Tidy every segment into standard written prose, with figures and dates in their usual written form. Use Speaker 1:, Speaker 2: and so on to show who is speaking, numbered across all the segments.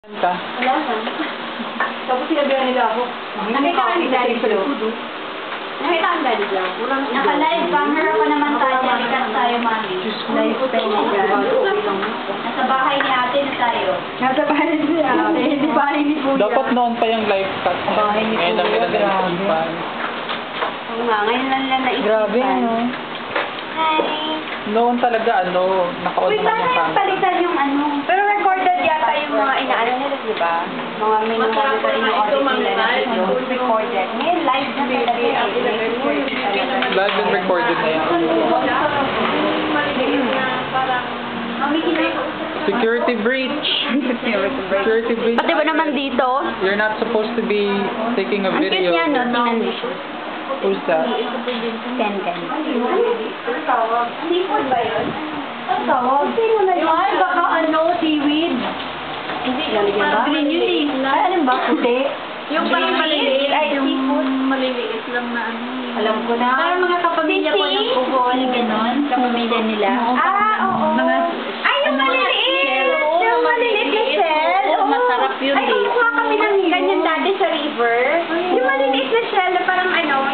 Speaker 1: Ka?
Speaker 2: Wala na. Tapos sinabihan nila ako. Nakita ka ni Daddy Joe. Nakita ka ni Daddy Joe.
Speaker 3: Naka-live camera pa naman tayo. Likat tayo, mami.
Speaker 2: Live tayo.
Speaker 3: Nasa bahay ni ate na tayo.
Speaker 2: Nasa bahay ni ate. Hindi bahay ni Kuya.
Speaker 1: Dapat noon pa yung live cut.
Speaker 2: Bahay ni
Speaker 1: Ngayon lang
Speaker 2: Kuya,
Speaker 1: nila
Speaker 2: grabe.
Speaker 1: naisipan.
Speaker 3: Oo nga, ngayon lang nila naisipan.
Speaker 2: Grabe, no?
Speaker 3: Hi.
Speaker 1: Noon talaga, nakaon
Speaker 3: Uy,
Speaker 1: naman yung
Speaker 3: paano
Speaker 1: camera.
Speaker 3: palitan yung ano? Pero recorded yata yung mga inaano nila, di ba? Mga mini-monitor yung audio nila na recorded. Ngayon, live na talaga.
Speaker 1: Live and recorded na yan. Security breach! Security breach.
Speaker 3: Pati ba naman dito?
Speaker 1: You're not supposed to be taking a
Speaker 3: Ang cute
Speaker 1: video.
Speaker 3: niya, no? Tingnan mo siya.
Speaker 1: Who's that?
Speaker 3: Ken.
Speaker 2: Seafood ba yun? Ang tawag? Sino na yun? Ay, baka seaweed.
Speaker 3: Hindi, lalagyan ba? Green yun eh.
Speaker 2: Ay, alin ba? Puti?
Speaker 3: Yung parang maliliit.
Speaker 2: Ay,
Speaker 3: yung
Speaker 2: seafood.
Speaker 3: maliliit lang na ano.
Speaker 2: Alam ko na.
Speaker 3: Parang mga kapamilya ko ng Bohol, gano'n. Kapamilya nila.
Speaker 2: Oo.
Speaker 3: Mga,
Speaker 2: Ay, yung maliliit! Yung maliliit na shell!
Speaker 3: Oo, masarap yun
Speaker 2: Ay,
Speaker 3: eh.
Speaker 2: kumukuha kami ng ganyan dati sa river. Yung maliliit na shell na parang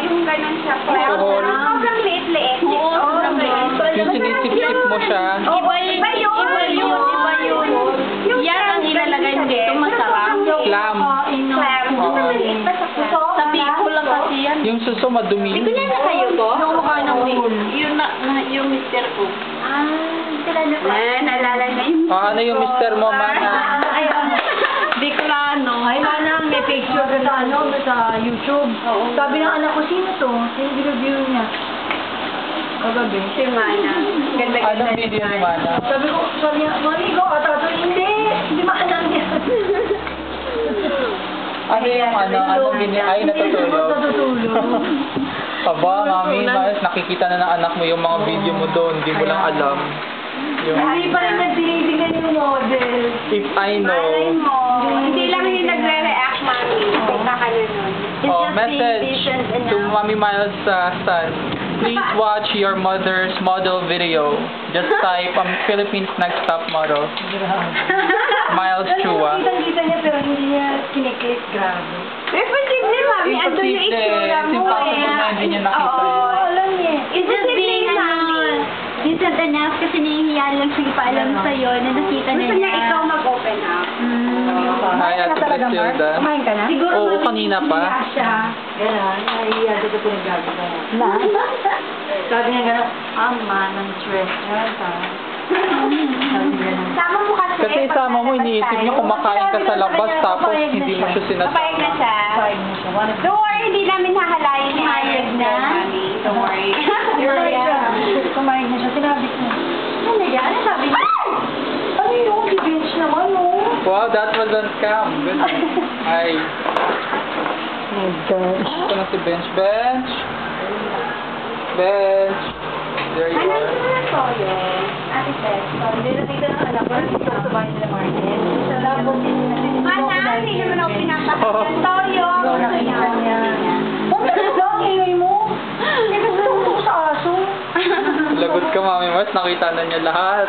Speaker 2: yung ganun siya.
Speaker 1: Bohol.
Speaker 2: Sobrang liit-liit.
Speaker 3: Oo, sobrang liit.
Speaker 1: Yung sinisip-sip mo siya.
Speaker 3: Iba yun. Yan ang ilalagay mo dito, masarap.
Speaker 1: Clam.
Speaker 2: Clam.
Speaker 1: Oo.
Speaker 2: Maliliit pa sa puso.
Speaker 3: Sa Bicol lang kasi yan.
Speaker 1: Yung suso madumi.
Speaker 3: Hindi ko niya na kayo ko?
Speaker 2: Yung kumakain ng wheel.
Speaker 3: Yung mister ko. Sila na pa.
Speaker 2: Naalala na yun.
Speaker 1: Ano yung mister mo, mana?
Speaker 3: Bicolano.
Speaker 2: Ay, manang, may picture ka sa YouTube. Sabi ng anak ko, sino to? Sino review niya? Kagabi.
Speaker 3: Si Mana.
Speaker 1: Anong video ni mana?
Speaker 2: Sabi niya, mami ko, hindi maanang yan.
Speaker 1: Ano yung ay natutulog?
Speaker 2: Natutulog.
Speaker 1: Aba, mami, nakikita na ng anak mo yung mga video mo doon, hindi mo lang alam. Yung,
Speaker 2: Hindi pa rin nagtinitingnan yung model.
Speaker 1: if I know.
Speaker 2: Hindi lang yung nagre-react, mami.
Speaker 1: Message to Mami Miles' son. Please watch your mother's model video. Just type Philippines Next Top Model. Miles Chua.
Speaker 2: Kitang-kita niya pero hindi niya kiniklik. Grabe. Pero posible, mami. Ando yung
Speaker 1: Imposible.
Speaker 2: itsura mo
Speaker 1: Impossible na hindi niya nakita
Speaker 2: Oo,
Speaker 1: yun.
Speaker 2: alam niya.
Speaker 3: It's just being decent enough kasi nahihiya lang siya ipaalam sa'yo na nakita na
Speaker 2: Gusto niya ikaw mag-open up.
Speaker 1: Hi, Ate Priscilda.
Speaker 2: Kumain ka na?
Speaker 3: Siguro
Speaker 1: Oo, kanina pa.
Speaker 2: Nahiya siya. Gano'n. Nahiya siya sa pinaggabi ka na. Sabi niya gano'n, ama ng stress. Sabi niya gano'n. Sama mo kasi.
Speaker 1: Kasi isama mo, iniisip niyo kumakain ka sa labas tapos hindi mo siya
Speaker 2: Papayag na
Speaker 1: sinasama.
Speaker 2: siya. Papayag na siya. Don't worry, hindi namin hahalayin ni
Speaker 3: Pumayag na?
Speaker 2: Mami. Don't worry. Kumain na siya. Sinabi ko.
Speaker 3: Ano yan? Ano sabi niya?
Speaker 2: Ano yun? Si Vince naman, oh.
Speaker 1: Wow, that was a scam. Good. Hi.
Speaker 2: Oh, gosh.
Speaker 1: Ito na si Bench. Bench. Bench. There you
Speaker 2: Ano
Speaker 1: are.
Speaker 2: na toyo? Ate Tess. Hindi na dito ng anak ko. Dito sa bahay nila Martin. Sa labo. Mana, hindi naman ako pinapakita. Toyo. Nakita niya. Ang talaga, ang ingay mo. Hindi ka gusto sa aso.
Speaker 1: Lagot ka, Mami Mars. Nakita na niya lahat.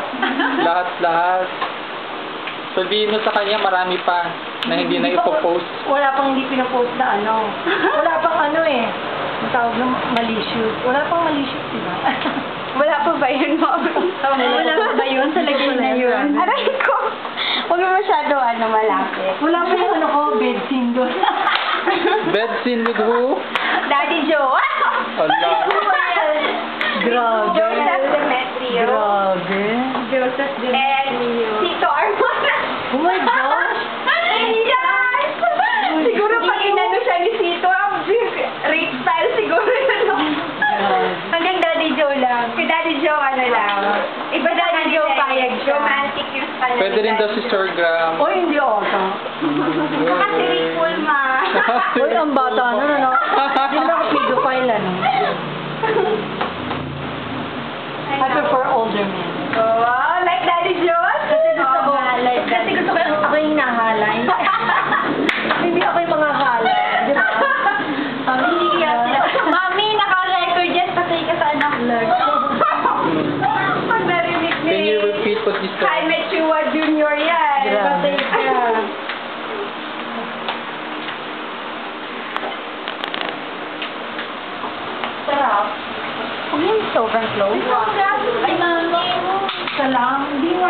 Speaker 1: Lahat. Sabihin mo sa kanya, marami pa na hindi na ipopost.
Speaker 2: Wala pang hindi pinapost na ano. Wala pang ang tawag ng malicious. Wala pang malicious, di ba?
Speaker 3: Wala pa ba yun, Mom? Wala pa ba yun? Sa lagay na yun?
Speaker 2: Aray ko.
Speaker 3: Huwag mo masyado malapit.
Speaker 2: Wala pa yung bed scene doon.
Speaker 1: Bed scene with who?
Speaker 3: Daddy Joe.
Speaker 1: Allah.
Speaker 2: Grabe.
Speaker 3: Joseph Demetrio.
Speaker 2: Grabe.
Speaker 3: Joseph Demetrio.
Speaker 2: And Tito Armona. Oh my gosh. Yes! Siguro pag inano siya ni Tito, ang rape style siguro yun. Hanggang Daddy Joe lang. Kay Daddy Joe lang. Iba Daddy Joe payag siya. Romantic yung style.
Speaker 1: Pwede rin daw si Sir Graham.
Speaker 2: Oh, hindi ako.
Speaker 3: Saka si Rick Pulma.
Speaker 2: Uy, ang bata ano? Hindi na ako pedophile, ano? I prefer older men. Oh, like Daddy Joe? Kasi gusto ko, kasi gusto ko ako yung nahalay. Hindi ako yung mga halay. Di ba?
Speaker 3: Hindi kaya sila. Mami, naka-record yan. Patay ka sa anak.
Speaker 2: Pag narinig
Speaker 1: Can you repeat what you said?
Speaker 2: Jaime Chua Jr. yan.
Speaker 3: Grabe.
Speaker 2: Patay ka.
Speaker 3: Sobrang close.
Speaker 2: Ay, mami. Isa lang. Hindi nga.